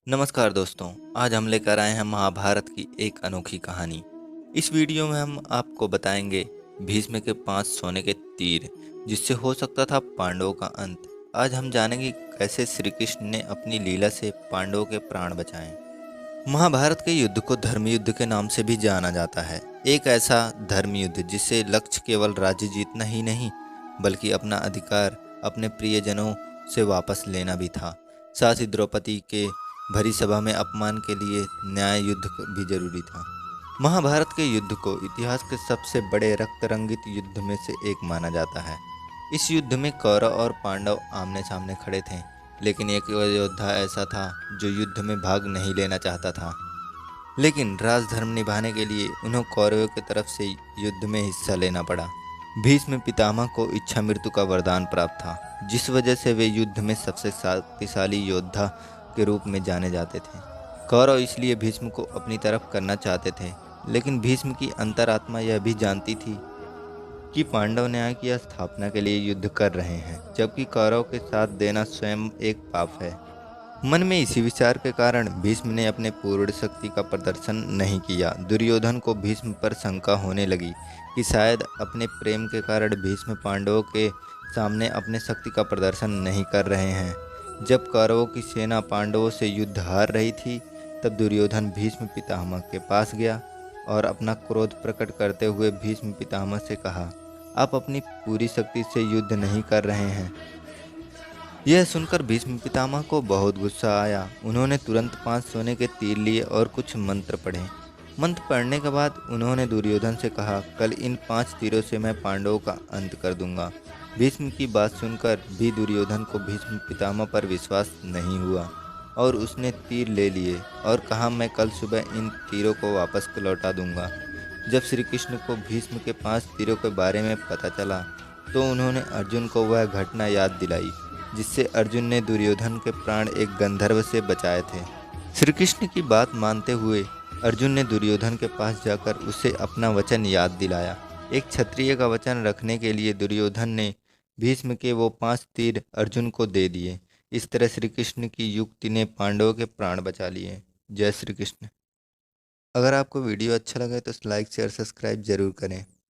नमस्कार दोस्तों, आज हम लेकर आए हैं महाभारत की एक अनोखी कहानी। इस वीडियो में हम आपको बताएंगे भीष्म के 5 सोने के तीर, जिससे हो सकता था पांडवों का अंत। आज हम जानेंगे कैसे श्री कृष्ण ने अपनी लीला से पांडवों के प्राण बचाए। महाभारत के युद्ध को धर्म युद्ध के नाम से भी जाना जाता है। एक ऐसा धर्म युद्ध जिससे लक्ष्य केवल राज्य जीतना ही नहीं, बल्कि अपना अधिकार अपने प्रियजनों से वापस लेना भी था। साथ ही द्रौपदी के भरी सभा में अपमान के लिए न्याय युद्ध भी जरूरी था। महाभारत के युद्ध को इतिहास के सबसे बड़े रक्त रंगित युद्ध में से एक माना जाता है। इस युद्ध में कौरव और पांडव आमने सामने खड़े थे, लेकिन एक योद्धा ऐसा था जो युद्ध में भाग नहीं लेना चाहता था। लेकिन राजधर्म निभाने के लिए उन्हें कौरवों की तरफ से युद्ध में हिस्सा लेना पड़ा। भीष्म पितामह को इच्छा मृत्यु का वरदान प्राप्त था, जिस वजह से वे युद्ध में सबसे शक्तिशाली योद्धा के रूप में जाने जाते थे। कौरव इसलिए भीष्म को अपनी तरफ करना चाहते थे, लेकिन भीष्म की अंतरात्मा यह भी जानती थी कि पांडव न्याय की स्थापना के लिए युद्ध कर रहे हैं, जबकि कौरव के साथ देना स्वयं एक पाप है। मन में इसी विचार के कारण भीष्म ने अपने पूर्ण शक्ति का प्रदर्शन नहीं किया। दुर्योधन को भीष्म पर शंका होने लगी कि शायद अपने प्रेम के कारण भीष्म पांडवों के सामने अपने शक्ति का प्रदर्शन नहीं कर रहे हैं। जब कौरवों की सेना पांडवों से युद्ध हार रही थी, तब दुर्योधन भीष्म पितामह के पास गया और अपना क्रोध प्रकट करते हुए भीष्म पितामह से कहा, आप अपनी पूरी शक्ति से युद्ध नहीं कर रहे हैं। यह सुनकर भीष्म पितामह को बहुत गुस्सा आया। उन्होंने तुरंत 5 सोने के तीर लिए और कुछ मंत्र पढ़े। मंत्र पढ़ने के बाद उन्होंने दुर्योधन से कहा, कल इन 5 तीरों से मैं पांडवों का अंत कर दूंगा। भीष्म की बात सुनकर भी दुर्योधन को भीष्म पितामह पर विश्वास नहीं हुआ और उसने तीर ले लिए और कहा, मैं कल सुबह इन तीरों को वापस लौटा दूंगा। जब श्री कृष्ण को भीष्म के 5 तीरों के बारे में पता चला, तो उन्होंने अर्जुन को वह घटना याद दिलाई, जिससे अर्जुन ने दुर्योधन के प्राण एक गंधर्व से बचाए थे। श्री कृष्ण की बात मानते हुए अर्जुन ने दुर्योधन के पास जाकर उसे अपना वचन याद दिलाया। एक क्षत्रिय का वचन रखने के लिए दुर्योधन ने भीष्म के वो 5 तीर अर्जुन को दे दिए। इस तरह श्री कृष्ण की युक्ति ने पांडवों के प्राण बचा लिए। जय श्री कृष्ण। अगर आपको वीडियो अच्छा लगे तो लाइक शेयर सब्सक्राइब जरूर करें।